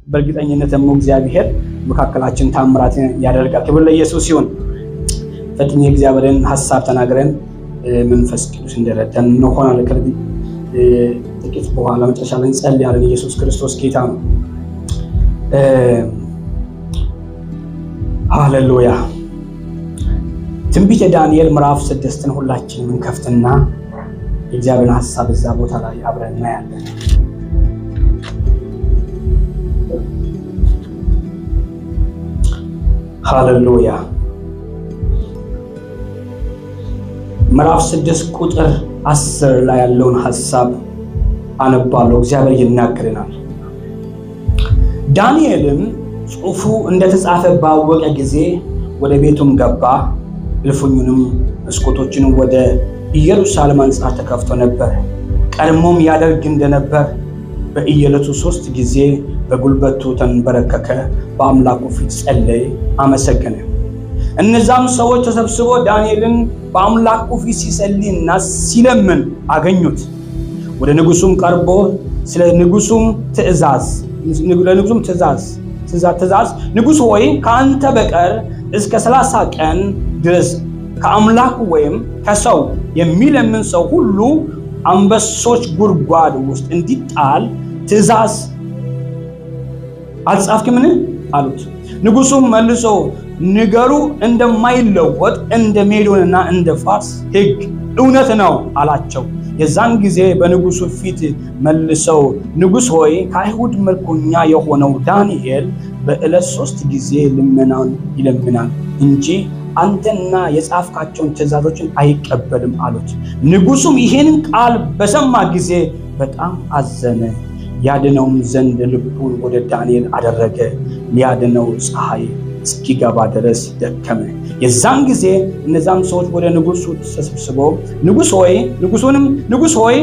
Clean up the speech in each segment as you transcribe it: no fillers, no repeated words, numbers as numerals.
በእርግጠኝነት ደግሞ እግዚአብሔር መካከላችን ታምራት ያደርጋል። ክብር ለኢየሱስ ይሁን። ፈጥኜ እግዚአብሔርን ሐሳብ ተናግረን መንፈስ ቅዱስ እንደረዳን እንሆናለን። ከዚህ ጥቂት በኋላ መጨረሻ ላይ እንጸልያለን። ኢየሱስ ክርስቶስ ጌታ ነው። ሃሌሉያ። ትንቢተ ዳንኤል ምዕራፍ 6ን ሁላችንም እንከፍትና የእግዚአብሔርን ሐሳብ እዛ ቦታ ላይ አብረን እናያለን። ሃሌሉያ። ምዕራፍ 6 ቁጥር 10 ላይ ያለውን ሐሳብ አነባለሁ። እግዚአብሔር ይናገረናል። ዳንኤልም ጽሑፉ እንደተጻፈ ባወቀ ጊዜ ወደ ቤቱም ገባ። እልፍኙንም መስኮቶችንም ወደ ኢየሩሳሌም አንጻር ተከፍቶ ነበር። ቀድሞም ያደርግ እንደነበር በየዕለቱ 3 ጊዜ በጉልበቱ ተንበረከከ፣ በአምላኩ ፊት ጸለየ፣ አመሰገነ። እነዛም ሰዎች ተሰብስበው ዳንኤልን በአምላኩ ፊት ሲጸልይና ሲለምን አገኙት። ወደ ንጉሱም ቀርቦ ስለ ንጉሱም ትእዛዝ ንጉሥ ሆይ ከአንተ በቀር እስከ 30 ቀን ድረስ ከአምላኩ ወይም ከሰው የሚለምን ሰው ሁሉ አንበሶች ጉድጓድ ውስጥ እንዲጣል ትእዛዝ አልጻፍክምን? አሉት። ንጉሱም መልሶ ነገሩ እንደማይለወጥ እንደ ሜዶንና እንደ ፋርስ ሕግ እውነት ነው አላቸው። የዛን ጊዜ በንጉሱ ፊት መልሰው ንጉሥ ሆይ ከአይሁድ ምርኮኛ የሆነው ዳንኤል በዕለት 3 ጊዜ ልመናን ይለምናል እንጂ አንተና የጻፍካቸውን ትእዛዞችን አይቀበልም አሉት። ንጉሱም ይሄንን ቃል በሰማ ጊዜ በጣም አዘነ። ያድነውም ዘንድ ልቡን ወደ ዳንኤል አደረገ። ሊያድነው ፀሐይ እስኪገባ ድረስ ደከመ። የዛን ጊዜ እነዛም ሰዎች ወደ ንጉሱ ተሰብስበው ንጉሥ ሆይ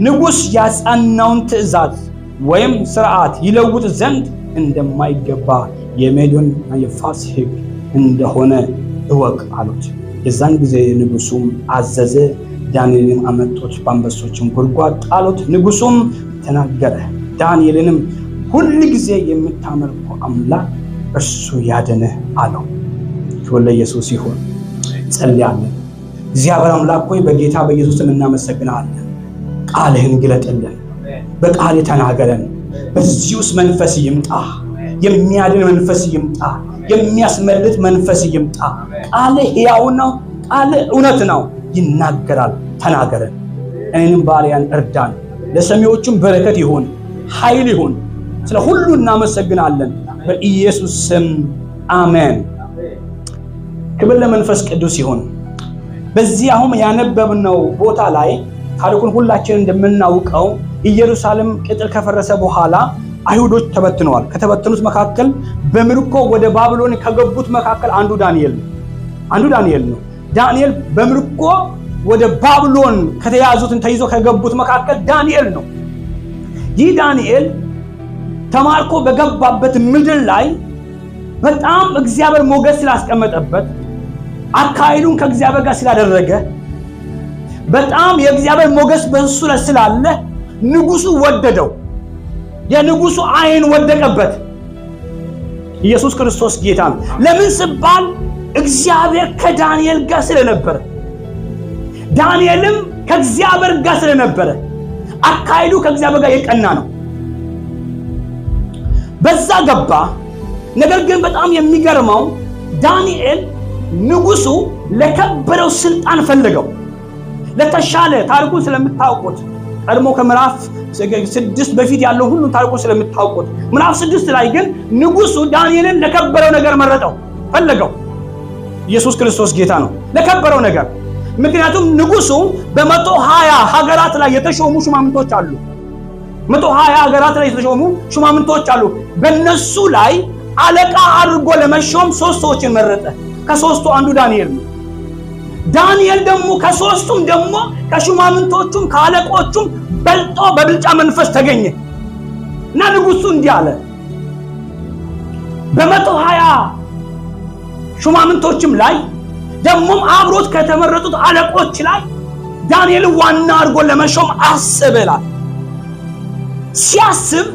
ንጉሥ ያጸናውን ትእዛዝ ወይም ሥርዓት ይለውጥ ዘንድ እንደማይገባ የሜዶንና የፋርስ ሕግ እንደሆነ እወቅ አሉት። የዛን ጊዜ ንጉሱም አዘዘ። ዳንኤልንም አመጡት፣ በአንበሶችም ጉድጓድ ጣሉት። ንጉሱም ተናገረ፣ ዳንኤልንም ሁል ጊዜ የምታመልከው አምላክ እርሱ ያድንህ አለው። ክብር ለኢየሱስ ይሁን። ጸልያለን። እግዚአብሔር አምላክ ሆይ በጌታ በኢየሱስ እናመሰግናለን። ቃልህን ግለጥልን፣ በቃልህ ተናገረን። በዚህ ውስጥ መንፈስ ይምጣ፣ የሚያድን መንፈስ ይምጣ፣ የሚያስመልጥ መንፈስ ይምጣ። ቃልህ ሕያው ነው፣ ቃልህ እውነት ነው። ይናገራል፣ ተናገረን። እኔንም ባሪያን እርዳን። ለሰሚዎቹም በረከት ይሁን፣ ኃይል ይሁን። ስለ ሁሉ እናመሰግናለን በኢየሱስ ስም አሜን። ክብር ለመንፈስ ቅዱስ ይሁን። በዚህ አሁን ያነበብነው ቦታ ላይ ታሪኩን ሁላችን እንደምናውቀው ኢየሩሳሌም ቅጥር ከፈረሰ በኋላ አይሁዶች ተበትነዋል። ከተበተኑት መካከል በምርኮ ወደ ባቢሎን ከገቡት መካከል አንዱ ዳንኤል ነው። ዳንኤል በምርኮ ወደ ባቢሎን ከተያዙትን ተይዞ ከገቡት መካከል ዳንኤል ነው። ይህ ዳንኤል ተማርኮ በገባበት ምድር ላይ በጣም እግዚአብሔር ሞገስ ስላስቀመጠበት፣ አካሄዱን ከእግዚአብሔር ጋር ስላደረገ፣ በጣም የእግዚአብሔር ሞገስ በእሱ ላይ ስላለ ንጉሱ ወደደው። የንጉሱ አይን ወደቀበት። ኢየሱስ ክርስቶስ ጌታ ነው። ለምን ሲባል እግዚአብሔር ከዳንኤል ጋር ስለነበረ፣ ዳንኤልም ከእግዚአብሔር ጋር ስለነበረ አካሄዱ ከእግዚአብሔር ጋር የቀና ነው። በዛ ገባ። ነገር ግን በጣም የሚገርመው ዳንኤል ንጉሱ ለከበረው ስልጣን ፈለገው። ለተሻለ ታሪኩን ስለምታውቁት ቀድሞ ከምዕራፍ 6 በፊት ያለው ሁሉ ታሪኩን ስለምታውቁት ምዕራፍ 6 ላይ ግን ንጉሱ ዳንኤልን ለከበረው ነገር መረጠው፣ ፈለገው። ኢየሱስ ክርስቶስ ጌታ ነው። ለከበረው ነገር። ምክንያቱም ንጉሱ በ120 ሀገራት ላይ የተሾሙ ሹማምንቶች አሉ። 120 ሀገራት ላይ የተሾሙ ሹማምንቶች አሉ። በእነሱ ላይ አለቃ አድርጎ ለመሾም 3 ሰዎችን መረጠ። ከ3ቱ አንዱ ዳንኤል ነው። ዳንኤል ደግሞ ከ3ቱም ደግሞ ከሹማምንቶቹም ከአለቆቹም በልጦ በብልጫ መንፈስ ተገኘ እና ንጉሱ እንዲህ አለ፣ በ120 ሹማምንቶችም ላይ ደግሞም አብሮት ከተመረጡት አለቆች ላይ ዳንኤል ዋና አድርጎ ለመሾም አሰበ ይላል። ሲያስብ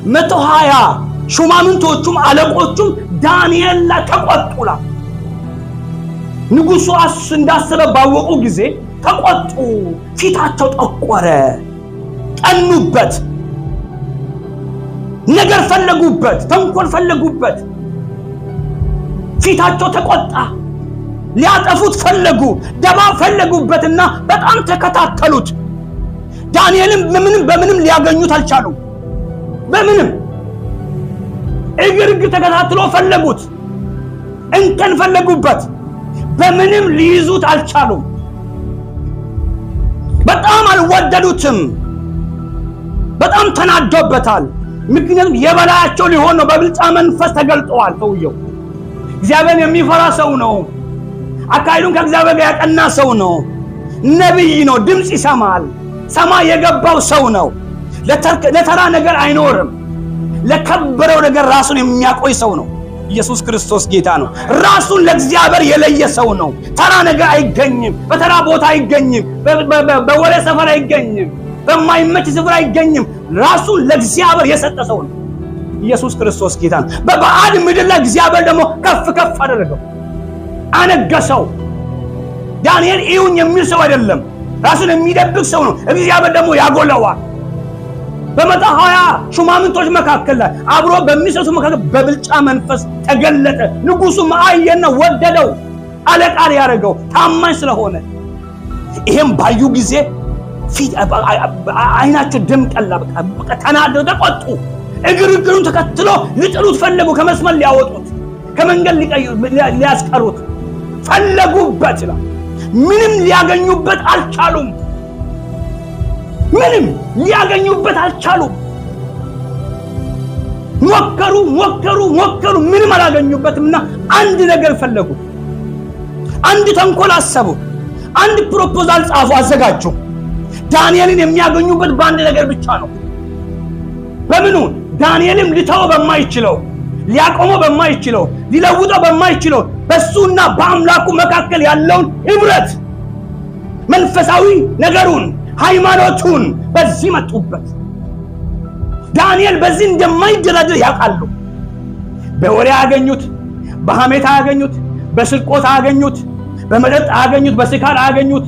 120 ሹማምንቶቹም አለቆቹም ዳንኤል ላይ ተቆጡላ። ንጉሡ እንዳሰበ ባወቁ ጊዜ ተቆጡ፣ ፊታቸው ጠቆረ፣ ቀኑበት፣ ነገር ፈለጉበት፣ ተንኮል ፈለጉበት። ፊታቸው ተቆጣ፣ ሊያጠፉት ፈለጉ፣ ደባ ፈለጉበትና በጣም ተከታተሉት። ዳንኤልም በምንም ሊያገኙት አልቻሉም። በምንም እግርግ ተከታትሎ ፈለጉት፣ እንከን ፈለጉበት፣ በምንም ሊይዙት አልቻሉም። በጣም አልወደዱትም፣ በጣም ተናዶበታል። ምክንያቱም የበላያቸው ሊሆን ነው። በብልጫ መንፈስ ተገልጧል። ሰውየው እግዚአብሔርን የሚፈራ ሰው ነው። አካሄዱን ከእግዚአብሔር ጋር ያቀና ሰው ነው። ነቢይ ነው። ድምፅ ይሰማል። ሰማይ የገባው ሰው ነው። ለተራ ነገር አይኖርም። ለከበረው ነገር ራሱን የሚያቆይ ሰው ነው። ኢየሱስ ክርስቶስ ጌታ ነው። ራሱን ለእግዚአብሔር የለየ ሰው ነው። ተራ ነገር አይገኝም። በተራ ቦታ አይገኝም። በወሬ ሰፈር አይገኝም። በማይመች ስፍራ አይገኝም። ራሱን ለእግዚአብሔር የሰጠ ሰው ነው። ኢየሱስ ክርስቶስ ጌታ ነው። በባዕድ ምድር ላይ እግዚአብሔር ደግሞ ከፍ ከፍ አደረገው፣ አነገሰው። ዳንኤል ይሁን የሚል ሰው አይደለም። ራሱን የሚደብቅ ሰው ነው። እግዚአብሔር ደግሞ ያጎለዋል። በመቶ 20 ሹማምንቶች መካከል ላይ አብሮ በሚሰሱ መካከል በብልጫ መንፈስ ተገለጠ። ንጉሡ አየና ወደደው፣ አለቃ ያደረገው ታማኝ ስለሆነ። ይሄም ባዩ ጊዜ ፊት አይናቸው ደም ቀላ። በቃ ተናደው ተቆጡ። እግሩን ተከትሎ ሊጥሉት ፈለጉ። ከመስመር ሊያወጡት፣ ከመንገድ ሊያስቀሩት ፈለጉበት ይላል። ምንም ሊያገኙበት አልቻሉም። ምንም ሊያገኙበት አልቻሉም። ሞከሩ፣ ምንም አላገኙበትምና አንድ ነገር ፈለጉ። አንድ ተንኮል አሰቡ። አንድ ፕሮፖዛል ጻፉ፣ አዘጋጁ። ዳንኤልን የሚያገኙበት በአንድ ነገር ብቻ ነው። በምኑ? ዳንኤልም ሊተወው በማይችለው፣ ሊያቆመው በማይችለው፣ ሊለውጠው በማይችለው በሱና በአምላኩ መካከል ያለውን ህብረት፣ መንፈሳዊ ነገሩን፣ ሃይማኖቱን በዚህ መጡበት። ዳንኤል በዚህ እንደማይደራደር ያውቃሉ። በወሬ አገኙት፣ በሐሜት አገኙት፣ በስርቆት አገኙት፣ በመጠጥ አገኙት፣ በስካር አገኙት፣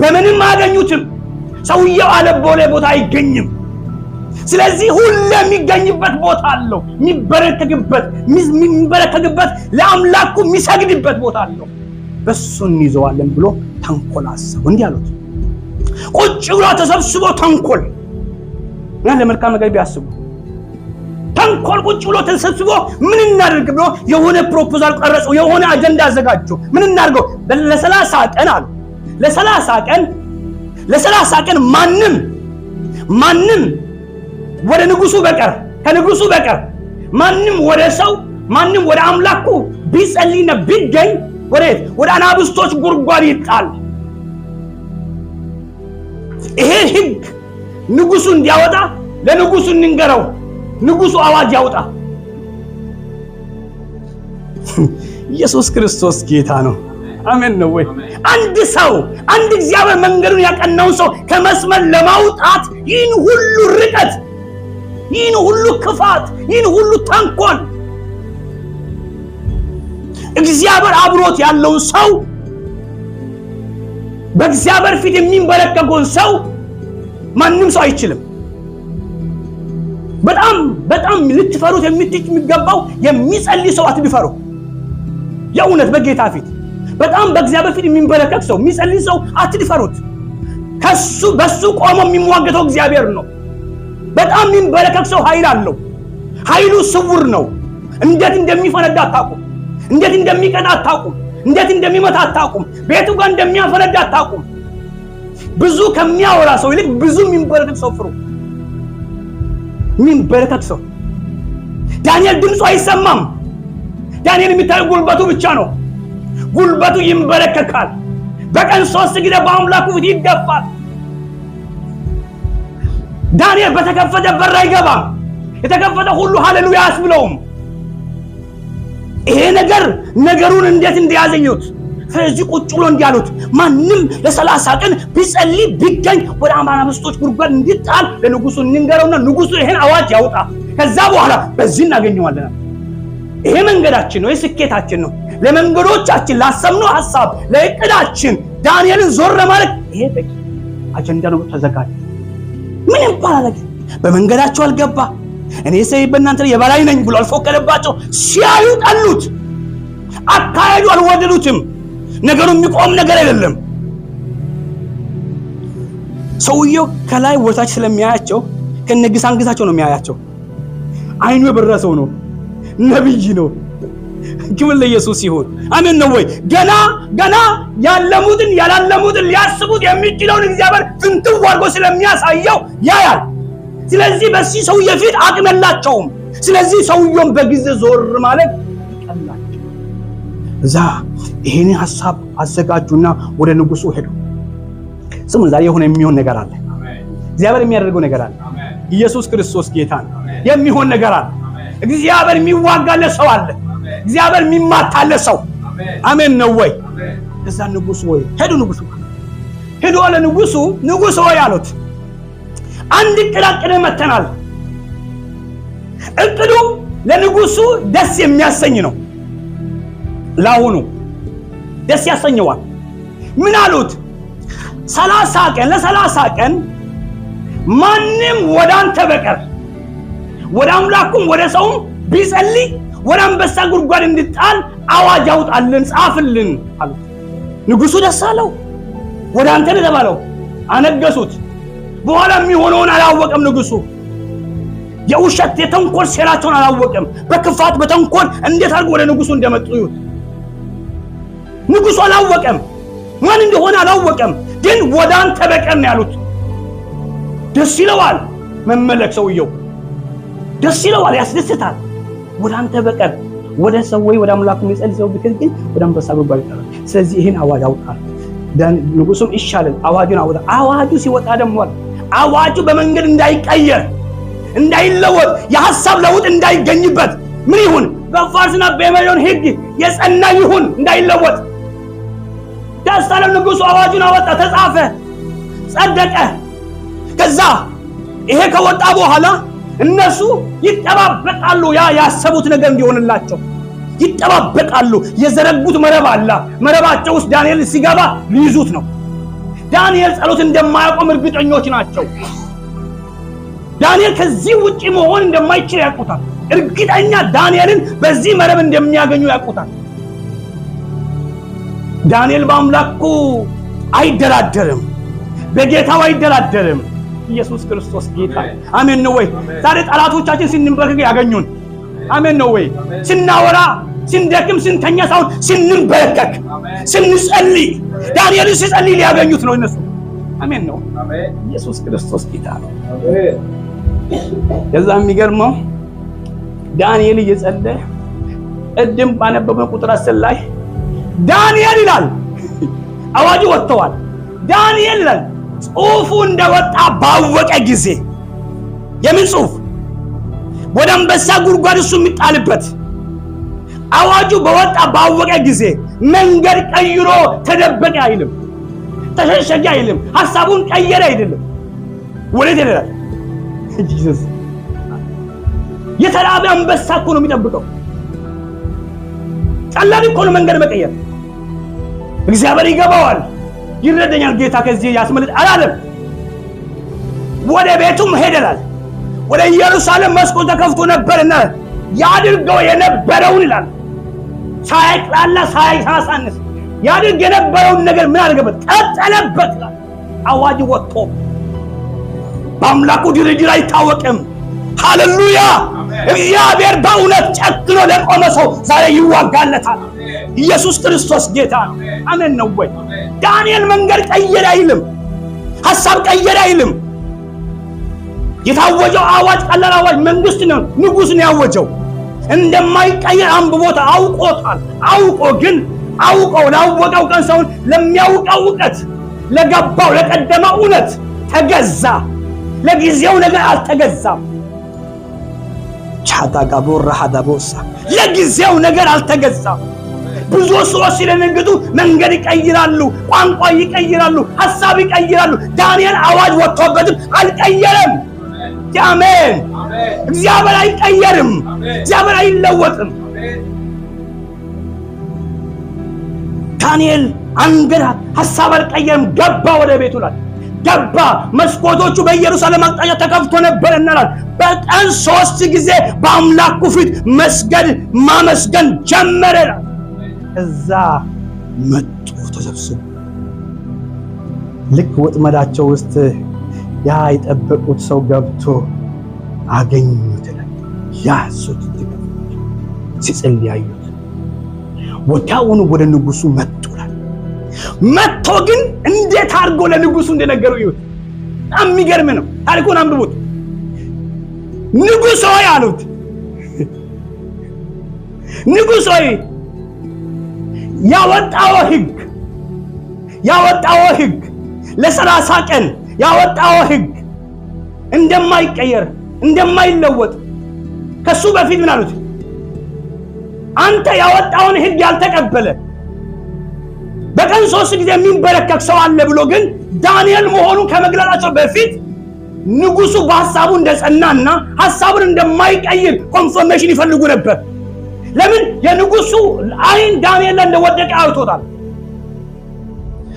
በምንም አገኙትም። ሰውየው አለቦሌ ቦታ አይገኝም። ስለዚህ ሁሉ የሚገኝበት ቦታ አለው። የሚበረከክበት ለአምላኩ የሚሰግድበት ቦታ አለው። በሱን ይዘዋለን ብሎ ተንኮል አሰቡ። እንዲህ አሉት። ቁጭ ብሎ ተሰብስቦ ተንኮል እና ለመልካም ነገር ቢያስቡ ተንኮል ቁጭ ብሎ ተሰብስቦ ምን እናድርግ ብሎ የሆነ ፕሮፖዛል ቀረጹ። የሆነ አጀንዳ አዘጋጁ። ምን እናድርገው? ለ30 ቀን አሉ። ለ30 ቀን ማንም ወደ ንጉሡ በቀር ከንጉሡ በቀር ማንም ወደ ሰው ማንም ወደ አምላኩ ቢጸልይና ቢገኝ ወደ አናብስቶች ጉድጓድ ይጣል። ይሄ ሕግ ንጉሡ እንዲያወጣ ለንጉሡ እንንገረው። ንጉሡ አዋጅ ያውጣ። ኢየሱስ ክርስቶስ ጌታ ነው። አሜን ነው ወይ? አንድ እግዚአብሔር መንገዱን ያቀናውን ሰው ከመስመር ለማውጣት ይህን ሁሉ ርቀት፣ ይህን ሁሉ ክፋት፣ ይህን ሁሉ ተንኮል እግዚአብሔር አብሮት ያለውን ሰው በእግዚአብሔር ፊት የሚንበረከከውን ሰው ማንም ሰው አይችልም። በጣም ልትፈሩት የሚገባው የሚጸልይ ሰው አትድፈሩ። የእውነት በጌታ ፊት በጣም በእግዚአብሔር ፊት የሚንበረከክ ሰው የሚጸልይ ሰው አትድፈሩት። በሱ ቆሞ የሚሟገተው እግዚአብሔር ነው። በጣም የሚንበረከክ ሰው ኃይል አለው። ኃይሉ ስውር ነው። እንዴት እንደሚፈነዳ አታውቁም። እንዴት እንደሚቀጣ አታውቁም። እንዴት እንደሚመታ አታውቁም። ቤቱ ጋር እንደሚያፈነዳ አታውቁም። ብዙ ከሚያወራ ሰው ይልቅ ብዙ የሚንበረከክ ሰው ፍሩ። የሚንበረከክ ሰው ዳንኤል ድምፁ አይሰማም። ዳንኤል የሚታየው ጉልበቱ ብቻ ነው። ጉልበቱ ይንበረከካል። በቀን 3 ጊዜ በአምላኩ ፊት ይደፋል። ዳንኤል በተከፈተ በር አይገባም። የተከፈተ ሁሉ ሃሌሉያ አያስብለውም። ይሄ ነገሩን እንዴት እንደያዘኙት። ስለዚህ ቁጭ ብሎ እንዲያሉት ማንም ለ30 ቀን ቢጸልይ ቢገኝ ወደ አናብስቶች ጉድጓድ እንዲጣል ለንጉሡ እንንገረውና ንጉሡ ይሄን አዋጅ ያውጣ። ከዛ በኋላ በዚህ እናገኘዋለን። ይሄ መንገዳችን ነው፣ የስኬታችን ነው። ለመንገዶቻችን፣ ላሰብነው ሐሳብ፣ ለእቅዳችን ዳንኤልን ዞር ለማለት ይሄ በቂ አጀንዳ ነው። ተዘጋጅ። ምን ይባላል? በመንገዳቸው አልገባ፣ እኔ ሰይ በእናንተ የበላይ ነኝ ብሎ አልፎከረባቸው። ሲያዩ ጠሉት፣ አካሄዱ አልወደዱትም። ነገሩ የሚቆም ነገር አይደለም። ሰውየው ከላይ ወታች ስለሚያያቸው ከነግሳንግሳቸው ነው የሚያያቸው። አይኑ የበራ ሰው ነው፣ ነብይ ነው። ክብር ለኢየሱስ ይሁን። አሜን ነው ወይ? ገና ያለሙትን ያላለሙትን ሊያስቡት የሚችለውን እግዚአብሔር ፍንትው አድርጎ ስለሚያሳየው ያያል። ስለዚህ በዚህ ሰውዬ ፊት አቅም የላቸውም። ስለዚህ ሰውየውን በጊዜ ዞር ማለት ይቀላቸው። እዛ ይሄን ሐሳብ አዘጋጁና ወደ ንጉሱ ሄዱ። ስሙ፣ ዛሬ የሆነ የሚሆን ነገር አለ። እግዚአብሔር የሚያደርገው ነገር አለ። ኢየሱስ ክርስቶስ ጌታ ነው። የሚሆን ነገር አለ። እግዚአብሔር የሚዋጋለት ሰው አለ። እግዚአብሔር የሚማታለት ሰው። አሜን ነው ወይ? እዛ ንጉሱ ወይ ሄዱ። ንጉሱ ሄዱ አለ። ንጉሱ ወይ አሉት፣ አንድ እቅድ አቅደን መተናል። እቅዱ ለንጉሱ ደስ የሚያሰኝ ነው። ላሁኑ ደስ ያሰኘዋል። ምን አሉት? 30 ቀን ማንም ወደ አንተ በቀር ወደ አምላኩም ወደ ሰውም ቢጸልይ ወደ አንበሳ ጉድጓድ እንድጣል አዋጅ አውጣልን፣ ጻፍልን አሉት። ንጉሱ ደስ አለው። ወደ አንተ ለተባለው አነገሱት። በኋላ የሚሆነውን አላወቀም ንጉሱ። የውሸት የተንኮል ሴራቸውን አላወቀም። በክፋት በተንኮል እንዴት አድርጎ ወደ ንጉሱ እንደመጡ ይሁት። ንጉሱ አላወቀም፣ ማን እንደሆነ አላወቀም። ግን ወደ አንተ በቀር ነው ያሉት። ደስ ይለዋል መመለክ። ሰውየው ደስ ይለዋል፣ ያስደስታል። ወደ አንተ በቀር ወደ ሰው ወይ ወደ አምላኩ የሚጸልይ ሰው ቢከል ግን ወደ አንበሳ ጉድጓድ ይጣላል። ስለዚህ ይሄን አዋጅ አውጣል። ንጉሱም ይሻላል አዋጁን አወጣ። አዋጁ ሲወጣ ደግሞ አዋጁ በመንገድ እንዳይቀየር እንዳይለወጥ፣ የሐሳብ ለውጥ እንዳይገኝበት ምን ይሁን? በፋርስና በሜዶን ሕግ የጸና ይሁን፣ እንዳይለወጥ። ደስ አለው ንጉሱ። አዋጁን አወጣ፣ ተጻፈ፣ ጸደቀ። ከዛ ይሄ ከወጣ በኋላ እነሱ ይጠባበቃሉ፣ ያሰቡት ነገር እንዲሆንላቸው ይጠባበቃሉ። የዘረጉት መረብ አለ። መረባቸው ውስጥ ዳንኤል ሲገባ ሊይዙት ነው። ዳንኤል ጸሎት እንደማያቆም እርግጠኞች ናቸው። ዳንኤል ከዚህ ውጪ መሆን እንደማይችል ያውቁታል። እርግጠኛ ዳንኤልን በዚህ መረብ እንደሚያገኙ ያውቁታል። ዳንኤል በአምላኩ አይደራደርም፣ በጌታው አይደራደርም። ኢየሱስ ክርስቶስ ጌታ። አሜን ነው ወይ? ዛሬ ጠላቶቻችን ስንንበረከክ ያገኙን። አሜን ነው ወይ? ስናወራ፣ ስንደክም፣ ስንተኛ ሳይሆን ስንንበረከክ፣ ስንጸልይ፣ ዳንኤል ሲጸልይ ሊያገኙት ነው እነሱ። አሜን ነው። ኢየሱስ ክርስቶስ ጌታ ነው። ከዛ የሚገርመው ዳንኤል እየጸለየ ቅድም ባነበብነው ቁጥር 10 ላይ ዳንኤል ይላል፣ አዋጅ ወጥቷል። ዳንኤል ይላል ጽሑፉ እንደወጣ ባወቀ ጊዜ። የምን ጽሑፍ? ወደ አንበሳ ጉድጓድ እሱ የሚጣልበት አዋጁ በወጣ ባወቀ ጊዜ መንገድ ቀይሮ ተደበቀ አይልም፣ ተሸሸገ አይልም፣ ሐሳቡን ቀየረ አይደለም። ወዴት ይላል? ኢየሱስ የተራበ አንበሳ እኮ ነው የሚጠብቀው። ቀላል እኮ ነው መንገድ መቀየር። እግዚአብሔር ይገባዋል፣ ይረዳኛል፣ ጌታ ከዚህ ያስመልጥ አላለም። ወደ ቤቱም ሄደላል። ወደ ኢየሩሳሌም መስኮት ተከፍቶ ነበርና ያድርገው የነበረውን ይላል ሳይቅላላ ሳያሳንስ ያድርግ የነበረውን ነገር ምን አደረገበት? ቀጠለበት። አዋጅ ወጥቶ በአምላኩ ድርድር አይታወቅም። ሃሌሉያ! እግዚአብሔር በእውነት ጨክኖ ለቆመ ሰው ዛሬ ይዋጋለታል። ኢየሱስ ክርስቶስ ጌታ ነው። አሜን ነው ወይ? ዳንኤል መንገድ ቀየረ አይልም፣ ሐሳብ ቀየረ አይልም። የታወጀው አዋጅ ቀላል አዋጅ መንግስት ነው፣ ንጉስ ነው ያወጀው። እንደማይቀየር አንብቦታ አውቆታል። አውቆ ላወቀው ቀን ሰውን ለሚያውቀው እውቀት ለገባው ለቀደመው እውነት ተገዛ። ለጊዜው ነገር አልተገዛም። ለጊዜው ነገር አልተገዛም። ብዙ ሰዎች ሲደነግጡ መንገድ ይቀይራሉ፣ ቋንቋ ይቀይራሉ፣ ሐሳብ ይቀይራሉ። ዳንኤል አዋጅ ወጥቶበትም አልቀየረም። አሜን። እግዚአብሔር አይቀየርም። እግዚአብሔር አይለወጥም። ዳንኤል አንገራት ሐሳብ አልቀየርም። ገባ ወደ ቤቱ ላይ ገባ። መስኮቶቹ በኢየሩሳሌም አቅጣጫ ተከፍቶ ነበር እናላል። በቀን 3 ጊዜ በአምላኩ ፊት መስገድ ማመስገን ጀመረ። እዛ መጡ ተሰብስበው። ልክ ወጥመዳቸው ውስጥ ያ የጠበቁት ሰው ገብቶ አገኙት። ያሱት ሲጸልይ ያዩት። ወዲያውኑ ወደ ንጉሱ መጥቶ ግን እንዴት አድርጎ ለንጉሱ እንደነገሩ ይሁት በጣም የሚገርም ነው። ታሪኩን አንብቡት። ንጉሥ ሆይ አሉት፣ ንጉሥ ሆይ ያወጣው ሕግ ለ30 ቀን ያወጣው ሕግ እንደማይቀየር እንደማይለወጥ ከሱ በፊት ምን አሉት? አንተ ያወጣውን ሕግ ያልተቀበለ በቀን 3 ጊዜ የሚንበረከክ ሰው አለ ብሎ ግን ዳንኤል መሆኑን ከመግለጻቸው በፊት ንጉሱ በሐሳቡ እንደጸናና ሐሳቡን እንደማይቀይር ኮንፈርሜሽን ይፈልጉ ነበር። ለምን? የንጉሱ አይን ዳንኤል ላይ እንደወደቀ አይቶታል።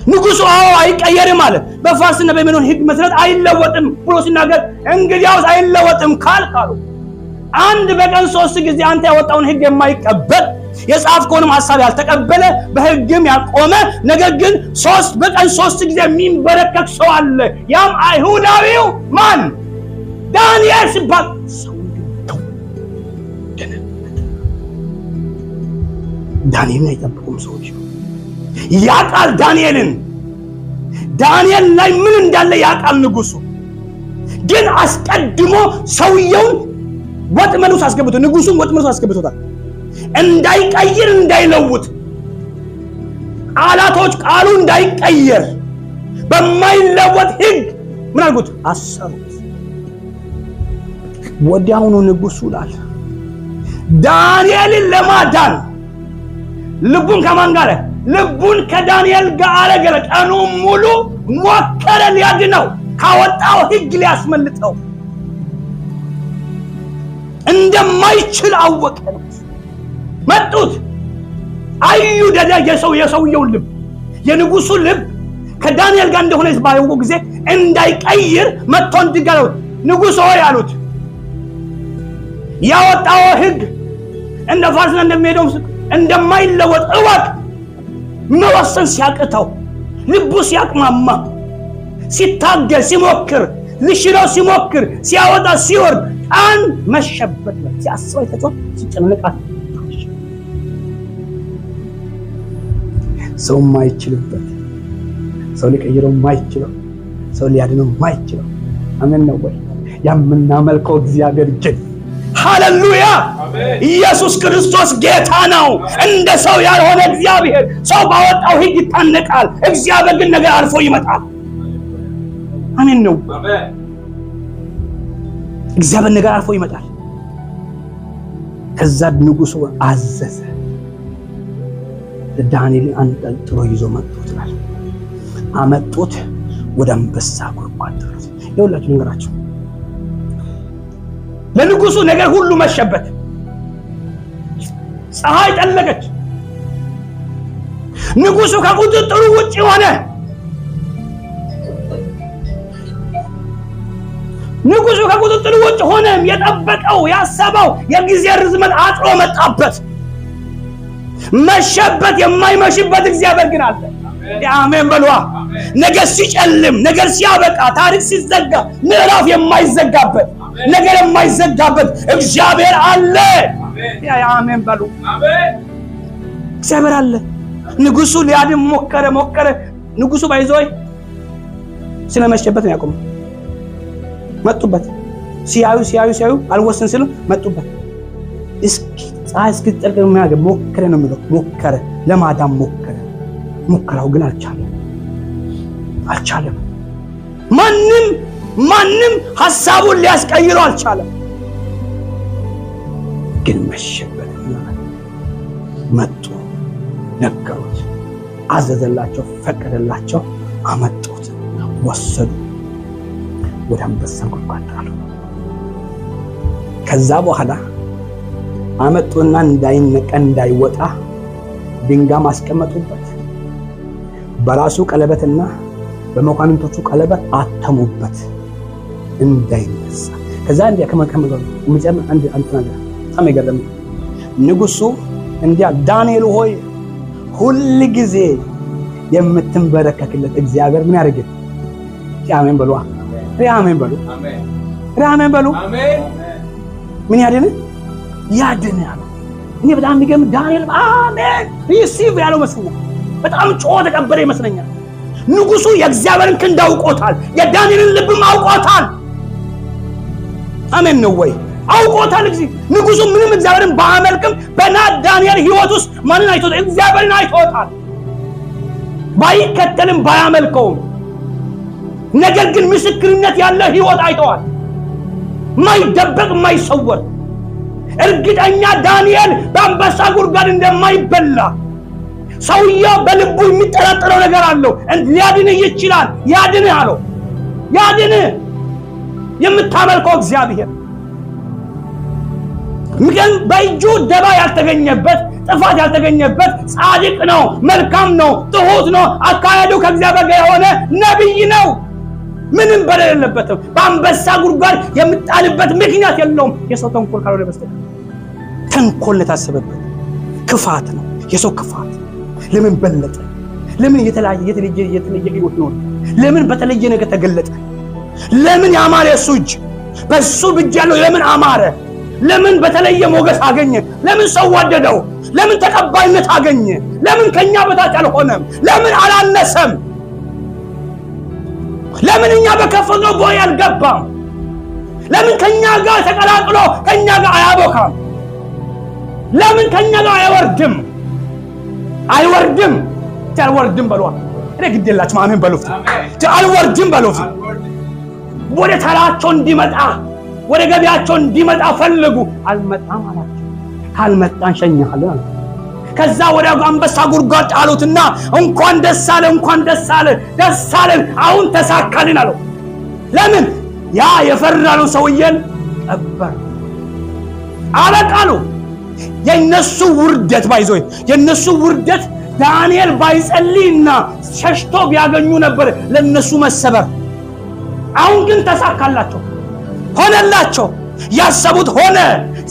ንጉሱ አይቀየርም ማለት በፋርስና በሜዶን ሕግ መሰረት አይለወጥም ብሎ ሲናገር እንግዲያውስ አይለወጥም ካልካሉ አንድ በቀን 3 ጊዜ አንተ ያወጣውን ሕግ የማይቀበል የጻፍከውንም ሐሳብ ያልተቀበለ በሕግም ያቆመ ነገር ግን በቀን 3 ጊዜ የሚንበረከክ ሰው አለ። ያም አይሁዳዊው ማን? ዳንኤል ሲባል ሰው ዳንኤልን አይጠብቁም ሰዎች። ያቃል ዳንኤል ላይ ምን እንዳለ ያቃል ንጉሱ። ግን አስቀድሞ ሰውየውን ወጥመድ ውስጥ አስገብቶ ንጉሱን ወጥመድ ውስጥ አስገብቶታል። እንዳይቀይር እንዳይለውጥ ቃሉ እንዳይቀየር በማይለወጥ ሕግ ምን አልኩት? አሰሩት። ወዲያውኑ ንጉሱ ላለ ዳንኤልን ለማዳን ልቡን ከማን ጋር? ልቡን ከዳንኤል ጋር አረገ። ቀኑን ሙሉ ሞከረ ሊያድነው፣ ካወጣው ሕግ ሊያስመልጠው እንደማይችል አወቀ። መጡት አዩ ደዳ የሰውየውን ልብ የንጉሱ ልብ ከዳንኤል ጋር እንደሆነ ባየው ጊዜ እንዳይቀይር መጥቶ እንዲጋለው ንጉሥ ሆይ አሉት፣ ያወጣው ሕግ እንደ ፋርስና እንደሚሄደው እንደማይለወጥ እወቅ። መወሰን ሲያቅተው ልቡ ሲያቅማማ ሲታገል ሲሞክር ልሽረው ሲሞክር ሲያወጣ ሲወርድ ቀን መሸበት ነው። ሲያስበው ተጨው ሲጨነቃት ሰው ማይችልበት ሰው ሊቀይረው ማይችለው ሰው ሊያድነው ማይችለው አሜን ነው ወይ? የምናመልከው እግዚአብሔር ግን ሃሌሉያ ኢየሱስ ክርስቶስ ጌታ ነው። እንደ ሰው ያልሆነ እግዚአብሔር ሰው ባወጣው ሕግ ይታነቃል። እግዚአብሔር ግን ነገር አልፎ ይመጣል። አሜን ነው። እግዚአብሔር ነገር አልፎ ይመጣል። ከዛ ንጉሱ አዘዘ። ዳንኤልን አንጠልጥሎ ይዞ መጡት። አመጡት፣ ወደ አንበሳ ጉድጓድ ጣሉት። ይኸውላችሁ ነገራችሁ ለንጉሱ ነገር ሁሉ መሸበት። ፀሐይ ጠለቀች። ንጉሱ ከቁጥጥሩ ውጪ ሆነ። ንጉሱ ከቁጥጥሩ ውጪ ሆነ። የጠበቀው ያሰበው የጊዜ ርዝመት አጥሮ መጣበት። መሸበት። የማይመሽበት እግዚአብሔር ግን አለ። አሜን በሏ። ነገር ሲጨልም፣ ነገር ሲያበቃ፣ ታሪክ ሲዘጋ ምዕራፍ የማይዘጋበት ነገር የማይዘጋበት እግዚአብሔር አለ። አሜን በሉ። እግዚአብሔር አለ። ንጉሱ ሊያድን ሞከረ። ንጉሱ ባይዞይ ስለመሸበት ነው ያቆመው። መጡበት። ሲያዩ አልወሰን ሲሉ መጡበት። ፀሐይ እስክትጠልቅ ሞከረ ነው የሚለው። ሞከረ፣ ለማዳን ሞከረ። ሙከራው ግን አልቻለም። ማንም ሐሳቡን ሊያስቀይረው አልቻለም። ግን መሸበት። መጡ፣ ነገሩት፣ አዘዘላቸው፣ ፈቀደላቸው፣ አመጡት፣ ወሰዱ፣ ወደ አንበሳ ጉድጓድ ጣሉ። ከዛ በኋላ አመጡና እንዳይነቀ እንዳይወጣ ድንጋይ ማስቀመጡበት፣ በራሱ ቀለበትና በመኳንንቶቹ ቀለበት አተሙበት እንዳይነሳ። ከዛ እንዲያ ከመከመገሩ ምጨም አንድ ነገር በጣም ይገርም። ንጉሱ እንዲያ ዳንኤል ሆይ ሁሉ ጊዜ የምትንበረከክለት እግዚአብሔር ምን ያደርግ? አሜን በሉ። አሜን በሉ። አሜን በሉ። ምን ያድን? ያድን ያለው እኔ በጣም የሚገርም ዳንኤል አሜን ሪሲቭ ያለው መስሎኛል። በጣም ጮኸ ተቀበለ ይመስለኛል። ንጉሱ የእግዚአብሔርን ክንድ አውቆታል። የዳንኤልን ልብም አውቆታል። አሜን ነው ወይ? አውቆታል። ንጉሱ ምንም እግዚአብሔርን ባያመልክም በዳንኤል ሕይወት ውስጥ ማንን አይቶታል? እግዚአብሔርን አይቶታል። ባይከተልም ባያመልከውም ነገር ግን ምስክርነት ያለ ሕይወት አይተዋል። ማይደበቅ ማይሰወር እርግጠኛ ዳንኤል በአንበሳ ጉድጓድ እንደማይበላ ሰውየው በልቡ የሚጠራጠረው ነገር አለው። ሊያድንህ ይችላል። ያድንህ አለው። ያድንህ የምታመልከው እግዚአብሔር ምክንያቱም በእጁ ደባ ያልተገኘበት ጥፋት ያልተገኘበት ጻድቅ ነው፣ መልካም ነው፣ ትሁት ነው፣ አካሄዱ ከእግዚአብሔር ጋር የሆነ ነብይ ነው። ምንም በሌለበትም በአንበሳ ጉድጓድ የምጣልበት ምክንያት የለውም። የሰው ተንኮል ካልሆነ በስተቀር ተንኮል የታሰበበት ክፋት ነው። የሰው ክፋት ለምን በለጠ? ለምን የተለየ ህይወት ነው? ለምን በተለየ ነገር ተገለጠ? ለምን ያማረ እሱ እጅ በሱ ብቻ ያለው ለምን አማረ? ለምን በተለየ ሞገስ አገኘ? ለምን ሰው ወደደው? ለምን ተቀባይነት አገኘ? ለምን ከኛ በታች አልሆነም? ለምን አላነሰም? ለምን እኛ በከፈለው ቦይ አልገባም? ለምን ከኛ ጋር ተቀላቅሎ ከኛ ጋር አያቦካም? ለምን ከኛ ጋር አይወርድም? አልወርድም በሏ። እኔ ግዴላችሁ አሜን በሉት። አልወርድም በሉት። ወደ ተራቸው እንዲመጣ ወደ ገቢያቸው እንዲመጣ ፈልጉ። አልመጣም አላቸው። ካልመጣን ሸኛለን አለ። ከዛ ወደ አንበሳ ጉድጓድ ጣሉትና እንኳን ደስ አለ፣ እንኳን ደስ አለ፣ ደስ አለን፣ አሁን ተሳካልን አለው። ለምን? ያ የፈራነው ሰውዬን ቀበር አለቃሉ። የነሱ ውርደት ባይዞይ የነሱ ውርደት ዳንኤል ባይጸልይና ሸሽቶ ቢያገኙ ነበር ለነሱ መሰበር። አሁን ግን ተሳካላቸው፣ ሆነላቸው። ያሰቡት ሆነ።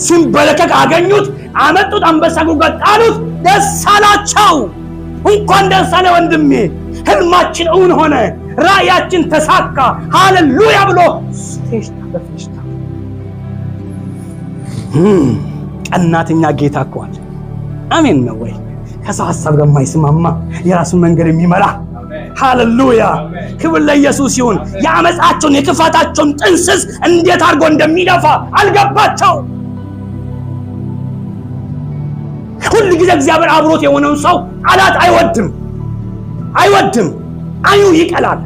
ሲንበረከክ አገኙት፣ አመጡት፣ አንበሳ ጉድጓድ ጣሉት። ደስ አላቸው። እንኳን ደስ አለ ወንድሜ፣ ህልማችን እውን ሆነ፣ ራእያችን ተሳካ፣ ሃሌሉያ ብሎ ፌሽታ በፌሽታ። ቀናተኛ ጌታ እኮ አለ። አሜን ነው ወይ? ከሰው ሐሳብ ጋር የማይስማማ የራሱን መንገድ የሚመራ ሃሌሉያ፣ ክብር ለኢየሱስ ይሁን። የአመፃቸውን የክፋታቸውን ጥንስስ እንዴት አድርጎ እንደሚደፋ አልገባቸው። ሁሉ ጊዜ እግዚአብሔር አብሮት የሆነውን ሰው አላት አይወድም። አይኑ ይቀላል።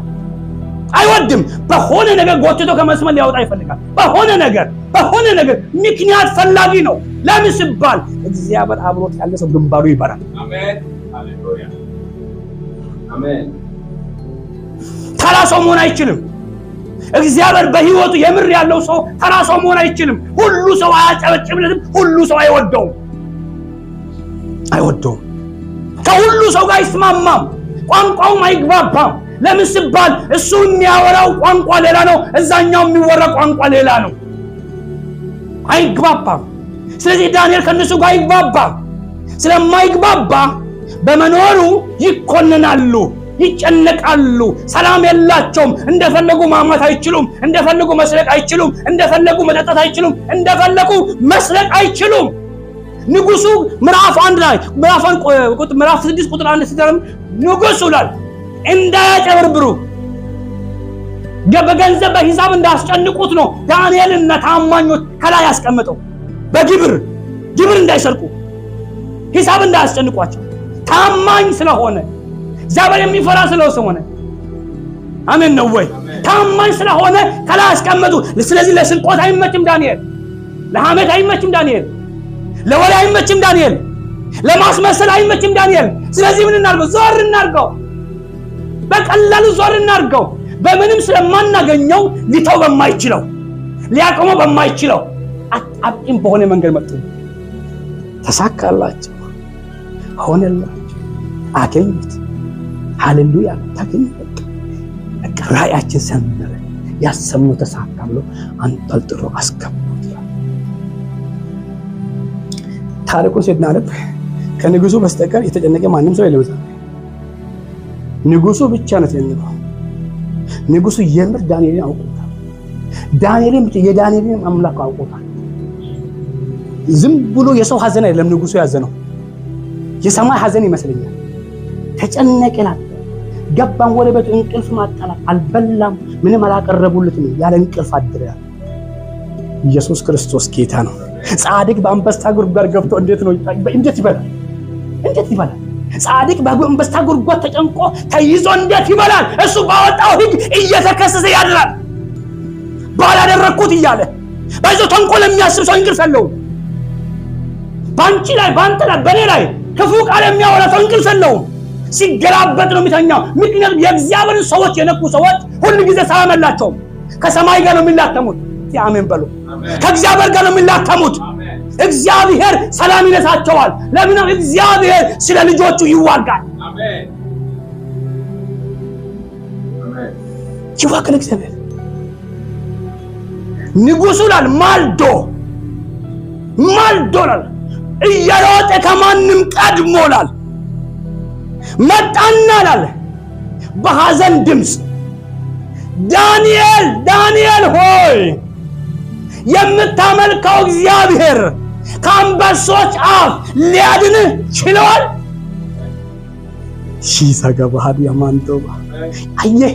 አይወድም። በሆነ ነገር ጎትቶ ከመስመር ሊያወጣ ይፈልጋል። በሆነ ነገር ምክንያት ፈላጊ ነው። ለምን ሲባል እግዚአብሔር አብሮት ያለ ሰው ግንባሩ ይበራል። አሜን፣ ሃሌሉያ፣ አሜን። ተራ ሰው መሆን አይችልም። እግዚአብሔር በህይወቱ የምር ያለው ሰው ተራ ሰው መሆን አይችልም። ሁሉ ሰው አያጨበጭብለትም። ሁሉ ሰው አይወደውም። ከሁሉ ሰው ጋር አይስማማም። ቋንቋውም አይግባባም። ለምን ሲባል እሱ የሚያወራው ቋንቋ ሌላ ነው፣ እዛኛው የሚወራው ቋንቋ ሌላ ነው። አይግባባም። ስለዚህ ዳንኤል ከነሱ ጋር አይግባባም። ስለማይግባባ በመኖሩ ይኮነናሉ፣ ይጨነቃሉ፣ ሰላም የላቸውም። እንደፈለጉ ማማት አይችሉም፣ እንደፈለጉ መስረቅ አይችሉም፣ እንደፈለጉ መጠጣት አይችሉም፣ እንደፈለጉ መስረቅ አይችሉም። ንጉሱ ምዕራፍ 1 ላይ ምዕራፍ 6 ቁጥር 1 ሲደርም ንጉሱ ላይ እንዳያጨበርብሩ በገንዘብ በሂሳብ እንዳስጨንቁት ነው ዳንኤልና ታማኞች ከላይ ያስቀመጠው። በግብር እንዳይሰርቁ ሂሳብ እንዳያስጨንቋቸው ታማኝ ስለሆነ እግዚአብሔር የሚፈራ ስለሆነ አሜን ነው ወይ? ታማኝ ስለሆነ ከላይ ያስቀመጡ። ስለዚህ ለስርቆት አይመችም ዳንኤል፣ ለሐሜት አይመችም ዳንኤል፣ ለወሬ አይመችም ዳንኤል፣ ለማስመሰል አይመችም ዳንኤል። ስለዚህ ምን እናርገው? ዞር እናርገው። በቀላሉ ዞር እናርገው። በምንም ስለማናገኘው ሊተው በማይችለው ሊያቆመው በማይችለው አጥቂም በሆነ መንገድ መጡ። ተሳካላቸው፣ ሆነላቸው፣ አገኙት። ሃሌሉያ ታገኙ። በቃ ራእያችን ሰመረ፣ ያሰብነው ተሳካ ብሎ አንጠልጥሎ አስገቡት። ታሪኩን ስናነብ ከንጉሱ በስተቀር የተጨነቀ ማንም ሰው የለም። ንጉሱ ብቻ ነው የተጨነቀው። ንጉሱ የምር ዳንኤልን አውቆታል። ዳንኤልን ብቻ የዳንኤልን አምላክ አውቆታል። ዝም ብሎ የሰው ሐዘን አይደለም ንጉሱ ያዘነው፣ የሰማይ ሐዘን ይመስለኛል። ተጨነቀላት። ገባን ወደ ቤቱ፣ እንቅልፍ ማጣላት፣ አልበላም፣ ምንም አላቀረቡለትም፣ ያለ እንቅልፍ አደረ። ኢየሱስ ክርስቶስ ጌታ ነው። ጻድቅ በአንበሳ ጉድጓድ ገብቶ እንዴት ይበላል? እንዴት ይበላል? ጻድቅ በአንበሳ ጉድጓድ ተጨንቆ ተይዞ እንዴት ይበላል? እሱ ባወጣው ሕግ እየተከሰሰ ያድራል። ባላደረኩት እያለ ባይዘው ተንኮል የሚያስብ ሰው እንቅልፍ የለውም። ባንቺ ላይ፣ ባንተ ላይ፣ በኔ ላይ ክፉ ቃል የሚያወራ ሰው እንቅልፍ የለውም። ሲገላበጥ ነው የሚተኛው። ምክንያቱም የእግዚአብሔር ሰዎች የነኩ ሰዎች ሁሉ ጊዜ ሰላም የላቸውም። ከሰማይ ጋር ነው የሚላተሙት። አሜን በሉ። ከእግዚአብሔር ጋር ነው የሚላተሙት። እግዚአብሔር ሰላም ይነሳቸዋል። ለምን? እግዚአብሔር ስለ ልጆቹ ይዋጋል። አሜን አሜን። ይዋጋል እግዚአብሔር። ንጉሡ ላል ማልዶላል እየሮጠ ከማንም ቀድሞላል መጣናላል በሐዘን ድምፅ ዳንኤል ሆይ የምታመልከው እግዚአብሔር ከአንበሶች አፍ ሊያድንህ ችሏል። ሺሰገባሃድ ያማንቶባ አየህ፣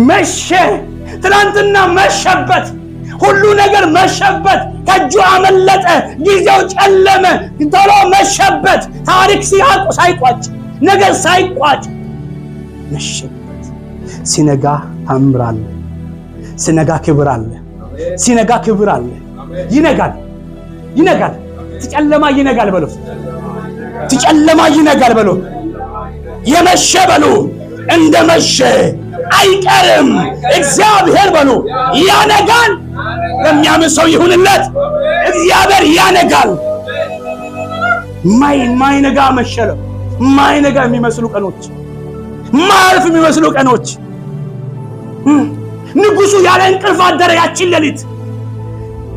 መሸ። ትናንትና መሸበት፣ ሁሉ ነገር መሸበት፣ ከእጁ አመለጠ፣ ጊዜው ጨለመ፣ ቶሎ መሸበት። ታሪክ ሳይቋጭ ነገር ሳይቋጭ መሸበት። ሲነጋ ታምር አለ፣ ሲነጋ ክብር አለ፣ ሲነጋ ክብር አለ። ይነጋል። ትጨለማ ይነጋል በሉ፣ ትጨለማ ይነጋል በሉ። የመሸ በሉ፣ እንደመሸ አይቀርም እግዚአብሔር በሉ። ያነጋል። ለሚያምን ሰው ይሁንለት። እግዚአብሔር ያነጋል። ማይነጋ መሸለ፣ ማይነጋ የሚመስሉ ቀኖች፣ ማያልፍ የሚመስሉ ቀኖች። ንጉሡ ያለ እንቅልፍ አደረ ያችን ሌሊት።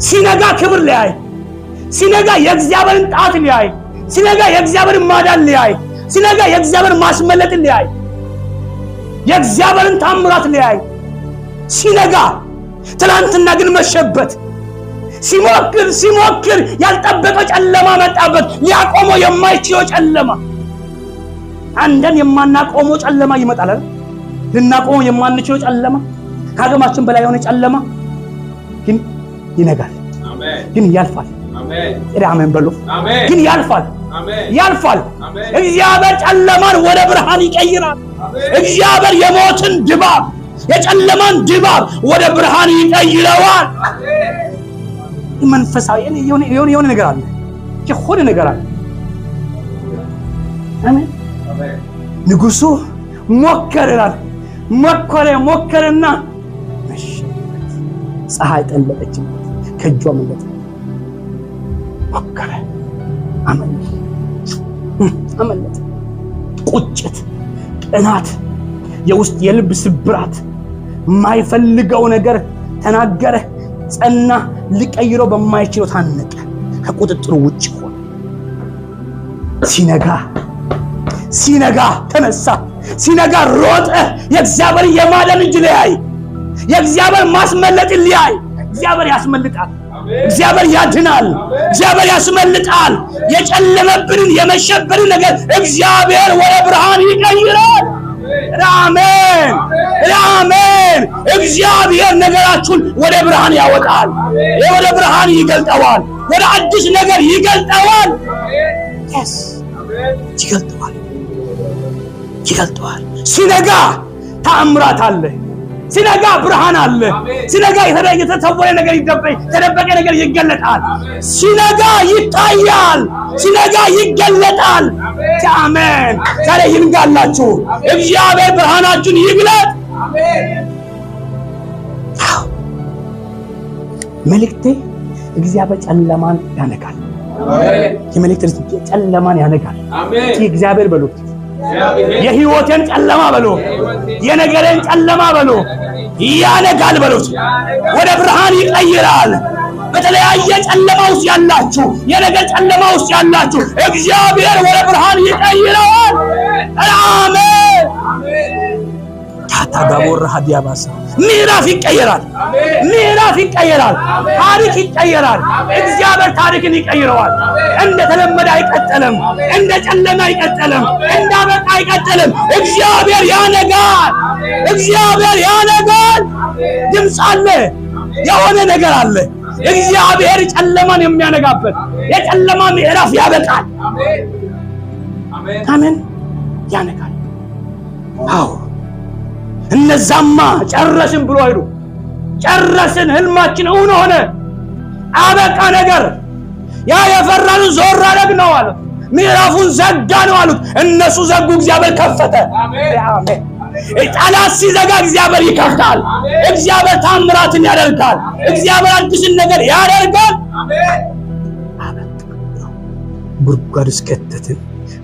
ሲነጋ ክብር ሊያይ፣ ሲነጋ የእግዚአብሔርን ጣት ሊያይ፣ ሲነጋ የእግዚአብሔርን ማዳን ሊያይ፣ ሲነጋ የእግዚአብሔርን ማስመለጥ ሊያይ፣ የእግዚአብሔርን ታምራት ሊያይ ሲነጋ። ትናንትና ግን መሸበት። ሲሞክር ያልጠበቀው ጨለማ መጣበት። ሊያቆመው የማይችለው ጨለማ። አንደን የማናቆመው ጨለማ ይመጣል። ልናቆመው የማንችለው ጨለማ፣ ከአቅማችን በላይ የሆነ ጨለማ ግን ይነጋል። ግን ያልፋል። አሜን በሉ። ግን ያልፋል። እግዚአብሔር ጨለማን ወደ ብርሃን ይቀይራል። እግዚአብሔር የሞትን ድባብ፣ የጨለማን ድባብ ወደ ብርሃን ይቀይረዋል። መንፈሳዊ የሆነ ነገር አለ፣ የሆነ ነገር አለ። አሜን። ንጉሡ ሞከረናል። ሞከረና መሸበት። ፀሐይ ጠለቀችበት፣ ከእጇ አመለጠ። ሞከረ፣ አመለጠ። ቁጭት፣ ቅናት፣ የውስጥ የልብ ስብራት፣ የማይፈልገው ነገር ተናገረ፣ ጸና። ሊቀይረው በማይችለው ታነቀ፣ ከቁጥጥሩ ውጭ ሆነ። ሲነጋ ተነሳ፣ ሲነጋ ሮጠ። የእግዚአብሔር የማዳን እጅ ሊያይ፣ የእግዚአብሔር ማስመለጥ ሊያይ። እግዚአብሔር ያስመልጣል፣ እግዚአብሔር ያድናል፣ እግዚአብሔር ያስመልጣል። የጨለመብንን የመሸበርን ነገር እግዚአብሔር ወደ ብርሃን ይቀይራል። አሜን። እግዚአብሔር ነገራችሁን ወደ ብርሃን ያወጣል፣ ወደ ብርሃን ይገልጠዋል፣ ወደ አዲስ ነገር ይገልጠዋል። ይገልጠዋል። ሲነጋ ተአምራት አለ፣ ሲነጋ ብርሃን አለ፣ ሲነጋ የተሰወረ ነገር የተደበቀ ነገር ይገለጣል፣ ሲነጋ ይታያል፣ ሲነጋ ይገለጣል። አሜን። ዛሬ ይንጋላችሁ፣ እግዚአብሔር ብርሃናችሁን ይግለጥ። መልእክቴ እግዚአብሔር ጨለማን ያነጋል። የመልእክት ጨለማን ያነጋል። እግዚአብሔር በሉት የህይወቴን ጨለማ በሉ፣ የነገሬን ጨለማ በሉ ያነጋል በሉት። ወደ ብርሃን ይቀይራል። በተለያየ ጨለማ ውስጥ ያላችሁ፣ የነገር ጨለማ ውስጥ ያላችሁ እግዚአብሔር ወደ ብርሃን ይቀይራል። አሜን። ታታጋቦራ ሀዲያባሳ ምዕራፍ ይቀየራል። ምዕራፍ ይቀየራል። ታሪክ ይቀየራል። እግዚአብሔር ታሪክን ይቀይረዋል። እንደ ተለመደ አይቀጥልም። እንደ ጨለማ አይቀጥልም። እንደ አበቃ አይቀጥልም። እግዚአብሔር ያነጋል። እግዚአብሔር ያነጋል። ድምፅ አለ። የሆነ ነገር አለ። እግዚአብሔር ጨለማን የሚያነጋበት የጨለማ ምዕራፍ ያበቃል። አሜን። ያነጋል። አዎ እነዛማ ጨረስን ብሎ አይሉ ጨረስን፣ ህልማችን እውን ሆነ፣ አበቃ ነገር። ያ የፈራንን ዞር አደረግነው አሉት። ምዕራፉን ዘጋ ነው አሉት። እነሱ ዘጉ፣ እግዚአብሔር ከፈተ። አሜን። ጠላት ሲዘጋ እግዚአብሔር ይከፍታል። እግዚአብሔር ታምራትን ያደርጋል። እግዚአብሔር አዲስን ነገር ያደርጋል። አበቃ። ጉድጓድ እስከተትን፣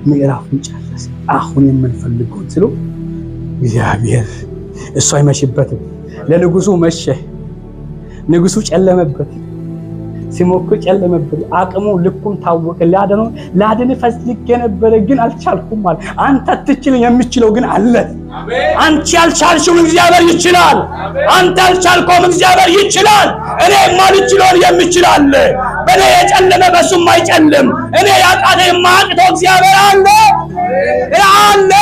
ምዕራፉን ጨረስን። አሁን የምንፈልገው ስሉ እግዚአብሔር እሱ አይመሽበትም። ለንጉሱ መሸ፣ ንጉሱ ጨለመበት፣ ሲሞክር ጨለመበት። አቅሙ ልኩም ታወቀ። ላድን ፈልጌ ነበረ ግን አልቻልኩም አለ። አንተ አትችልም፣ የምችለው ግን አለ። አንቺ ያልቻልሽውን እግዚአብሔር ይችላል። አንተ ያልቻልከውም እግዚአብሔር ይችላል። እኔ የማልችለውን የሚችል አለ። በእኔ የጨለመ በሱም አይጨልም። እኔ ያቃተ የማያቅተው እግዚአብሔር አለ አለ።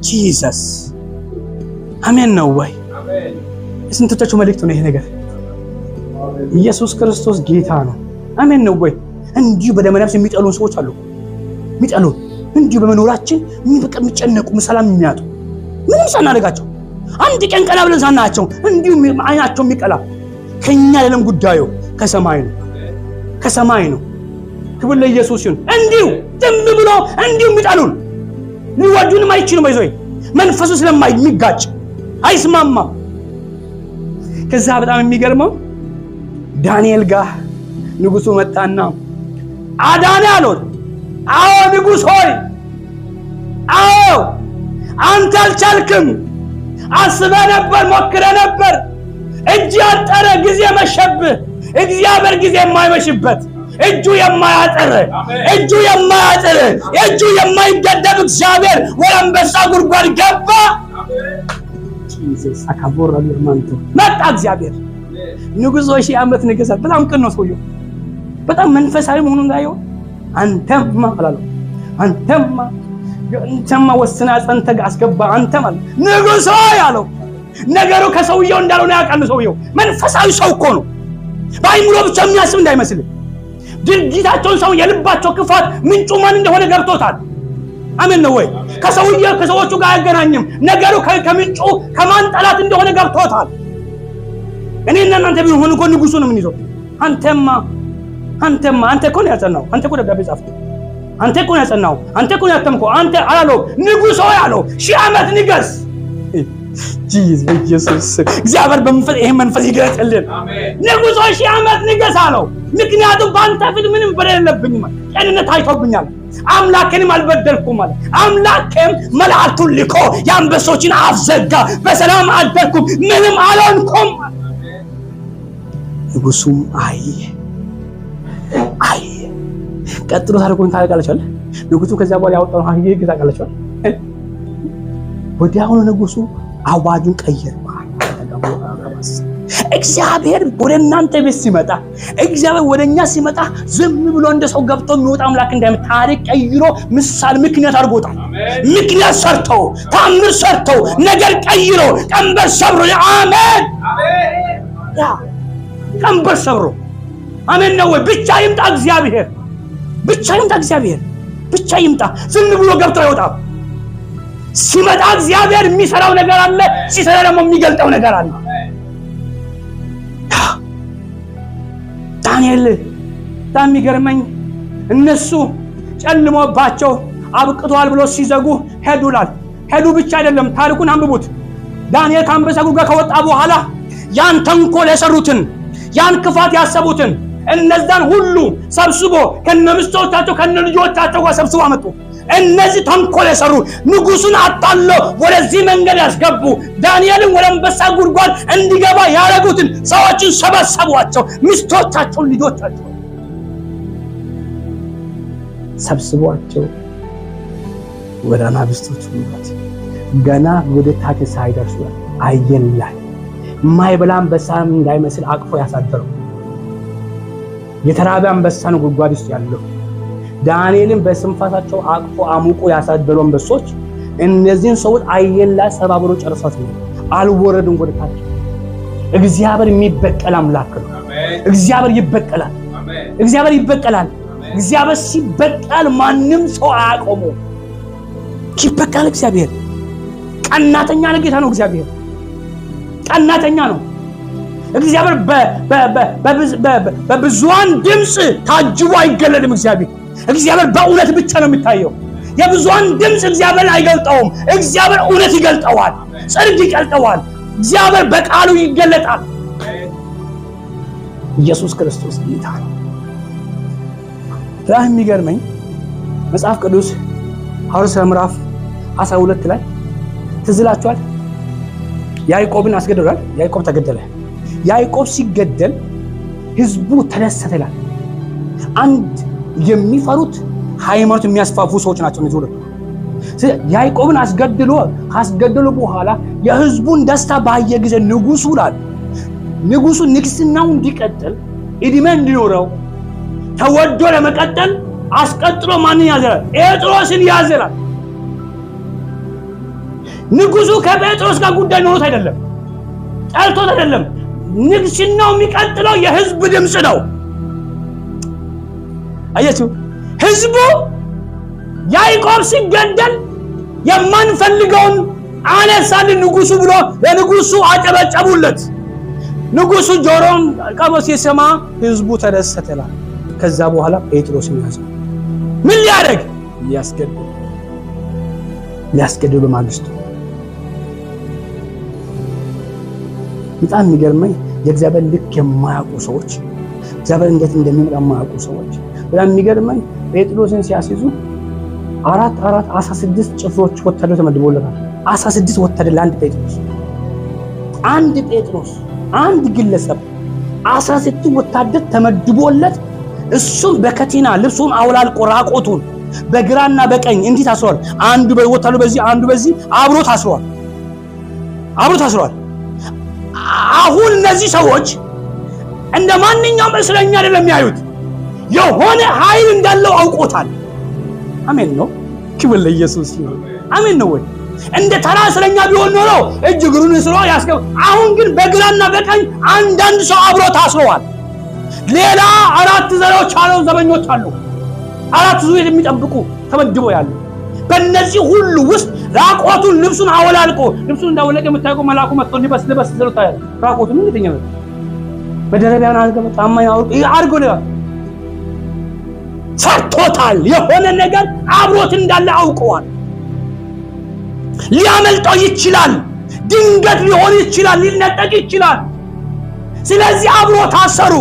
ጂሰስ አሜን ነው ወይ? የስንቶቻችሁ መልእክት ነው ይሄ ነገር? ኢየሱስ ክርስቶስ ጌታ ነው። አሜን ነው ወይ? እንዲሁ በደመነፍስ የሚጠሉን ሰዎች አሉ። የሚጠሉን እንዲሁ በመኖራችን የሚጨነቁ ሰላም የሚያጡ ምንም ሳናደርጋቸው አንድ ቀን ቀና ብለን ሳናያቸው እንዲሁ አይናቸው የሚቀላ ከኛ አይደለም ጉዳዩ፣ ከሰማይ ነው። ከሰማይ ነው። ክብር ለኢየሱስ ይሁን። እንዲሁ ዝም ብሎ እንዲሁ የሚጠሉን ሊወዱንም አይችሉም። አይዞይ መንፈሱ ስለማይጋጭ አይስማማም። ከዛ በጣም የሚገርመው ዳንኤል ጋር ንጉሱ መጣና አዳነ አለው። አዎ ንጉስ ሆይ፣ አዎ አንተ አልቻልክም። አስበህ ነበር፣ ሞክረህ ነበር። እጅ ያጠረ ጊዜ መሸብህ። እግዚአብሔር ጊዜ የማይመሽበት እጁ የማያጥር እጁ የማያጥር እጁ የማይገደብ እግዚአብሔር ወደ አንበሳ ጉድጓድ ገባ። ኢየሱስ አካቦራ ለማንቶ መጣ እግዚአብሔር። ንጉሥ ሆይ 1000 ዓመት ንገሥ። በጣም ቅን ነው ሰውየው፣ በጣም መንፈሳዊ መሆኑን ጋየው። አንተማ አላለው፣ አንተማ ወስና ጸንተህ አስገባ። አንተማ ንጉሥ ሆይ አለው። ነገሩ ከሰውየው እንዳልሆነ ያውቃል። ሰውየው መንፈሳዊ ሰው እኮ ነው። በአይምሮ ብቻ የሚያስብ እንዳይመስል ድርጊታቸውን ሰው የልባቸው ክፋት ምንጩ ማን እንደሆነ ገብቶታል። አሜን ነው ወይ? ከሰዎቹ ጋር አያገናኝም። ነገሩ ከምንጩ ከማን ጠላት እንደሆነ ገብቶታል። እኔና እናንተ ቢሆን እኮ ንጉሱ ነው የምንይዘው። አንተማ አንተ እኮ ነው ያጸናው። አንተ እኮ ደብዳቤ ጻፍክ። አንተ እኮ ነው ያጸናው። አንተ እኮ ነው ያተምከው። አንተ አላለው። ንጉሥ ሆይ አለው 1000 ዓመት ንገስ። ኢየሱስ እግዚአብሔር በመንፈስ ይሄን መንፈስ ይገለጥልን። ንጉሥ ሆይ 1000 ዓመት ንገስ አለው። ምክንያቱም በአንተ ፊት ምንም በደል የለብኝም ማለት ጤንነት አይቶብኛል። አምላኬንም አልበደልኩም ማለት አምላኬም መላእክቱን ልኮ የአንበሶችን አፍ ዘጋ። በሰላም አደርኩም፣ ምንም አልሆንኩም። ንጉሱም አይ ቀጥሎ ታሪኩን ታውቃላችሁ። ንጉሱ ከዚያ በኋላ ያወጣው ህግ ታውቃላችሁ። ወዲያውኑ ንጉሱ አዋጁን ቀየረ። እግዚአብሔር ወደ እናንተ ቤት ሲመጣ፣ እግዚአብሔር ወደኛ ሲመጣ ዝም ብሎ እንደ ሰው ገብቶ የሚወጣ አምላክ እንዳይመጣ ታሪክ ቀይሮ ምሳሌ ምክንያት አድርጎታል። ምክንያት ሰርቶ ታምር ሰርቶ ነገር ቀይሮ ቀንበር ሰብሮ አሜን። ያ ቀንበር ሰብሮ አሜን ነው ወይ? ብቻ ይምጣ እግዚአብሔር፣ ብቻ ይምጣ እግዚአብሔር፣ ብቻ ይምጣ። ዝም ብሎ ገብቶ አይወጣም። ሲመጣ እግዚአብሔር የሚሰራው ነገር አለ፣ ሲሰራ ደግሞ የሚገልጠው ነገር አለ። ዳንኤል በጣም የሚገርመኝ እነሱ ጨልሞባቸው አብቅቷል ብሎ ሲዘጉ ሄዱላል። ሄዱ ብቻ አይደለም፣ ታሪኩን አንብቡት። ዳንኤል ከአንበሳ ጉድጓድ ከወጣ በኋላ ያን ተንኮል የሰሩትን ያን ክፋት ያሰቡትን እነዛን ሁሉ ሰብስቦ ከነምስቶቻቸው ከነልጆቻቸው ጋር ሰብስቦ አመጡ። እነዚህ ተንኮል የሰሩ ንጉሱን አጣለው ወደዚህ መንገድ ያስገቡ ዳንኤልን ወደ አንበሳ ጉድጓድ እንዲገባ ያረጉትን ሰዎችን ሰበሰቧቸው። ሚስቶቻቸውን ልጆቻቸው ሰብስቧቸው ወደ አናብስቶቹ ልጓት ገና ወደ ታች ሳይደርሱ አየን ላይ ማይበላ አንበሳ እንዳይመስል አቅፎ ያሳደረው የተራበ አንበሳ ነው ጉድጓድ ውስጥ ያለው። ዳንኤልን በስንፋሳቸው አቅፎ አሙቆ ያሳደሩ አንበሶች እነዚህን ሰዎች አየን ላይ ሰባብሮ ጨርሷት ነው። አልወረዱም ወደ ታች። እግዚአብሔር የሚበቀል አምላክ ነው። እግዚአብሔር ይበቀላል። እግዚአብሔር ይበቀላል። እግዚአብሔር ሲበቀል ማንም ሰው አያቆመው። ይበቀላል። እግዚአብሔር ቀናተኛ ነው። ጌታ ነው። እግዚአብሔር ቀናተኛ ነው። እግዚአብሔር በብዙሃን ድምፅ ታጅቦ አይገለልም። እግዚአብሔር በእውነት ብቻ ነው የሚታየው። የብዙሃን ድምፅ እግዚአብሔር አይገልጠውም። እግዚአብሔር እውነት ይገልጠዋል፣ ጽድቅ ይገልጠዋል። እግዚአብሔር በቃሉ ይገለጣል። ኢየሱስ ክርስቶስ ጌታ ነው። ታዲያ የሚገርመኝ መጽሐፍ ቅዱስ ሐዋርያት ሥራ ምዕራፍ 12 ላይ ትዝ ይላችኋል። ያዕቆብን አስገድሏል። ያዕቆብ ተገደለ። ያዕቆብ ሲገደል ህዝቡ ተደሰተ ይላል። አንድ የሚፈሩት ሃይማኖት የሚያስፋፉ ሰዎች ናቸው እነዚህ ሁለቱ። ያዕቆብን ካስገደሉ በኋላ የህዝቡን ደስታ ባየ ጊዜ ንጉሱ ንግስናው እንዲቀጥል እድሜ እንዲኖረው ተወዶ ለመቀጠል አስቀጥሎ ማንን ያዘላል? ጴጥሮስን ያዘላል። ንጉሱ ከጴጥሮስ ጋር ጉዳይ ኖሮት አይደለም፣ ጠልቶት አይደለም። ንግስናው የሚቀጥለው የህዝብ ድምፅ ነው። አያችሁ፣ ህዝቡ ያዕቆብ ሲገደል የማንፈልገውን አነሳልን ንጉሱ ብሎ ለንጉሱ አጨበጨቡለት። ንጉሱ ጆሮን ቀቦ ሲሰማ ህዝቡ ተደሰተላ። ከዛ በኋላ ጴጥሮስን ያዘ። ምን ሊያደርግ? ሊያስገድል በማግስቱ። በጣም የሚገርመኝ የእግዚአብሔር ልክ የማያውቁ ሰዎች፣ እግዚአብሔር እንዴት እንደሚመጣ የማያውቁ ሰዎች። በጣም የሚገርመኝ ጴጥሮስን ሲያስይዙ 16 ጭፍሮች ወታደር ተመድቦለታል። 16 ወታደር ለአንድ ጴጥሮስ። አንድ ግለሰብ 16 ወታደር ተመድቦለት እሱም በከቲና ልብሱን አውላልቆ ራቆቱን በግራና በቀኝ እንዲህ ታስሯል። አንዱ በወታደሩ በዚህ አንዱ በዚህ አብሮ ታስሯል። አሁን እነዚህ ሰዎች እንደ ማንኛውም እስረኛ አይደለም የሚያዩት፣ የሆነ ኃይል እንዳለው አውቆታል። አሜን ነው። ክብር ለኢየሱስ ይሁን። አሜን ነው ወይ? እንደ ተራ እስረኛ ቢሆን ኖሮ እጅ እግሩን እስሮ ያስገባ። አሁን ግን በግራና በቀኝ አንዳንድ ሰው አብሮ ታስረዋል። ሌላ 4 ዘሮች አለው ዘበኞች አሉ። 4 ዙር የሚጠብቁ ተመድበው ያሉ። በእነዚህ ሁሉ ውስጥ ራቆቱን ልብሱን አወላልቆ ልብሱን እንዳወለቀ የምታውቀው መልአኩ መጥቶ ልበስ ዘሎታል። ራቆቱን ምን ይተኛል? በደረቢያን አድርገው ጫማን አድርገው ነው ፈርቶታል። የሆነ ነገር አብሮት እንዳለ አውቀዋል። ሊያመልጠው ይችላል። ድንገት ሊሆን ይችላል። ሊነጠቅ ይችላል። ስለዚህ አብሮ ታሰሩ።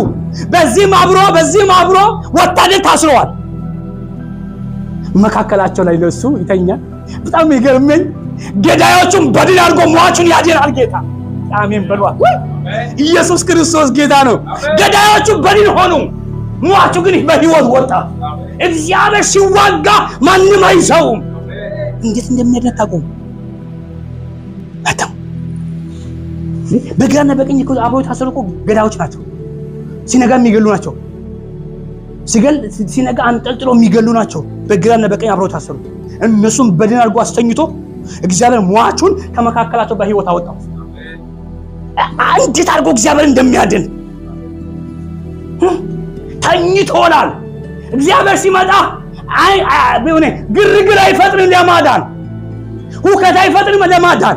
በዚህም አብሮ ወታደር ታስረዋል። መካከላቸው ላይ ለሱ ይተኛል። በጣም ይገርመኝ፣ ገዳዮቹን በድል አድርጎ ሟቹን ያድናል ጌታ። አሜን በሏት። ኢየሱስ ክርስቶስ ጌታ ነው። ገዳዮቹ በድል ሆኑ፣ ሟቹ ግን በሕይወት ወጣ። እግዚአብሔር ሲዋጋ ማንም አይሰውም። እንዴት እንደሚያደርግ አታውቁም። በግራና በቀኝ እኮ አብሮ የታሰሩ እኮ ገዳዮች ናቸው። ሲነጋ የሚገሉ ናቸው። ሲነጋ አንጠልጥሎ የሚገሉ ናቸው። በግራና በቀኝ አብሮ ታሰሩ። እነሱም በድን አድርጎ አስተኝቶ እግዚአብሔር ሟቹን ከመካከላቸው በሕይወት አወጣው። እንዴት አድርጎ እግዚአብሔር እንደሚያድን ተኝቶላል። እግዚአብሔር ሲመጣ ግርግር አይፈጥርም ለማዳን፣ ሁከት አይፈጥርም ለማዳን።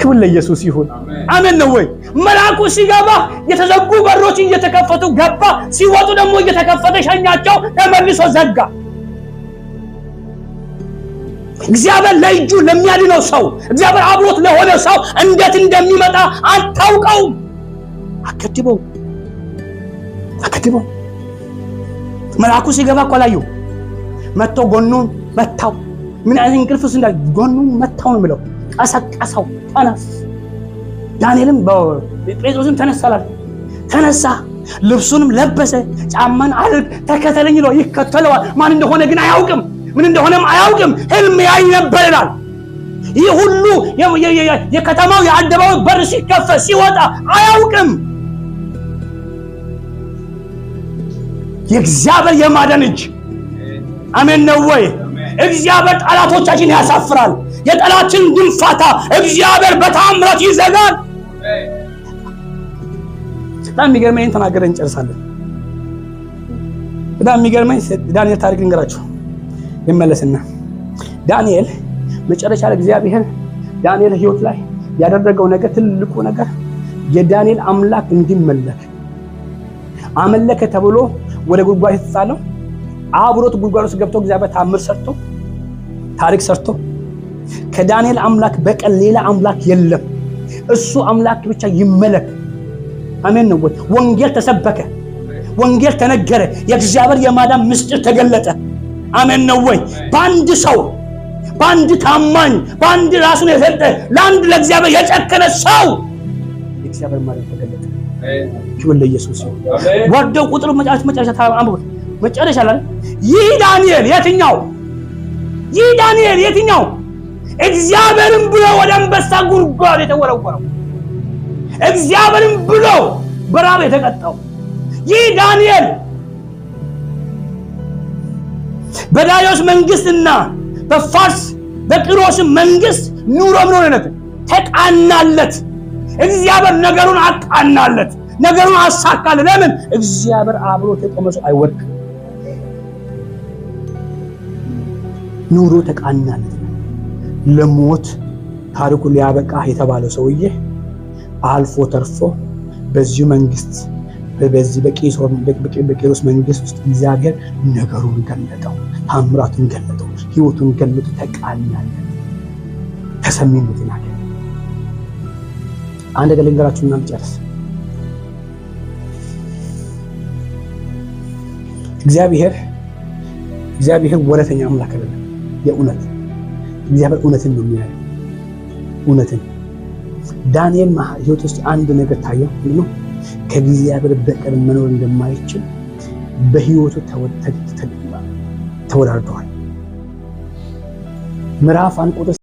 ክብር ለኢየሱስ ይሁን። አሜን ነው ወይ? መልአኩ ሲገባ የተዘጉ በሮች እየተከፈቱ ገባ፣ ሲወጡ ደግሞ እየተከፈተ ሸኛቸው፣ ተመልሶ ዘጋ። እግዚአብሔር ለእጁ ለሚያድነው ሰው፣ እግዚአብሔር አብሮት ለሆነ ሰው እንዴት እንደሚመጣ አታውቀውም። አከድበው መልአኩ ሲገባ እኮ አላየው። መጥቶ ጎኑን መታው። ምን አይነት እንቅልፍ ውስጥ እንዳለ ጎኑን መታው ነው የሚለው። ቀሰቀሰው፣ ተነስ። ዳንኤልም ጴጥሮስም ተነሳ፣ ልብሱንም ለበሰ፣ ጫማን አድርግ ተከተለኝ ይለው ይከተለዋል። ማን እንደሆነ ግን አያውቅም፣ ምን እንደሆነም አያውቅም። ህልም ያይ ነበር ይላል። ይህ ሁሉ የከተማው የአደባባይ በር ሲከፈት ሲወጣ አያውቅም። የእግዚአብሔር የማዳን እጅ አሜን ነው ወይ? እግዚአብሔር ጠላቶቻችን ያሳፍራል። የጠላትን ድንፋታ እግዚአብሔር በተአምራት ይዘጋል። በጣም የሚገርመኝ ተናገረን እንጨርሳለን። በጣም የሚገርመኝ ዳንኤል ታሪክ ልንገራችሁ ይመለስና ዳንኤል መጨረሻ ላይ እግዚአብሔር ዳንኤል ህይወት ላይ ያደረገው ነገር ትልቁ ነገር የዳንኤል አምላክ እንዲመለክ አመለከ ተብሎ ወደ ጉድጓድ የተጣለው አብሮት ጉድጓድ ውስጥ ገብቶ እግዚአብሔር ታምር ሰርቶ ታሪክ ሰርቶ ከዳንኤል አምላክ በቀር ሌላ አምላክ የለም፣ እሱ አምላክ ብቻ ይመለክ። አሜን ነው ወይ? ወንጌል ተሰበከ፣ ወንጌል ተነገረ፣ የእግዚአብሔር የማዳን ምስጢር ተገለጠ። አሜን ነው ወይ? በአንድ ሰው፣ በአንድ ታማኝ፣ በአንድ ራሱን የሰጠ ለአንድ ለእግዚአብሔር የጨከነ ሰው የእግዚአብሔር ማዳን ተገለጠ። ክብር ለኢየሱስ ይሁን። ወርደው ቁጥሩ መጨረሻ አንብቡት። መጨረሻ ላይ ይህ ዳንኤል የትኛው እግዚአብሔርን ብሎ ወደ አንበሳ ጉድጓድ የተወረወረው፣ እግዚአብሔርን ብሎ በራብ የተቀጣው ይህ ዳንኤል በዳሪዮስ መንግስትና በፋርስ በቂሮስ መንግስት ኑሮ ተቃናለት። እግዚአብሔር ነገሩን አቃናለት፣ ነገሩን አሳካለት። ለምን? እግዚአብሔር አብሮ የቆመ ሰው አይወድቅም። ኑሮ ተቃናለት። ለሞት ታሪኩ ሊያበቃ የተባለው ሰውዬ አልፎ ተርፎ በዚህ መንግስት በዚህ በቂሮስ መንግስት ውስጥ እግዚአብሔር ነገሩን ገለጠው፣ ታምራቱን ገለጠው፣ ህይወቱን ገለጠ። ተቃናለት፣ ተሰሚነት ይናገር። አንድ ነገር ልንገራችሁና እንጨርስ። እግዚአብሔር ወረተኛ አምላክ አይደለም። የእውነት እግዚአብሔር እውነትን ነው የሚያየው። እውነትን ዳንኤል ህይወት ውስጥ አንድ ነገር ታየው። ምንድነው? ከእግዚአብሔር በቀር መኖር እንደማይችል በህይወቱ ተወዳድሯል። ምዕራፍ 1 ቁጥር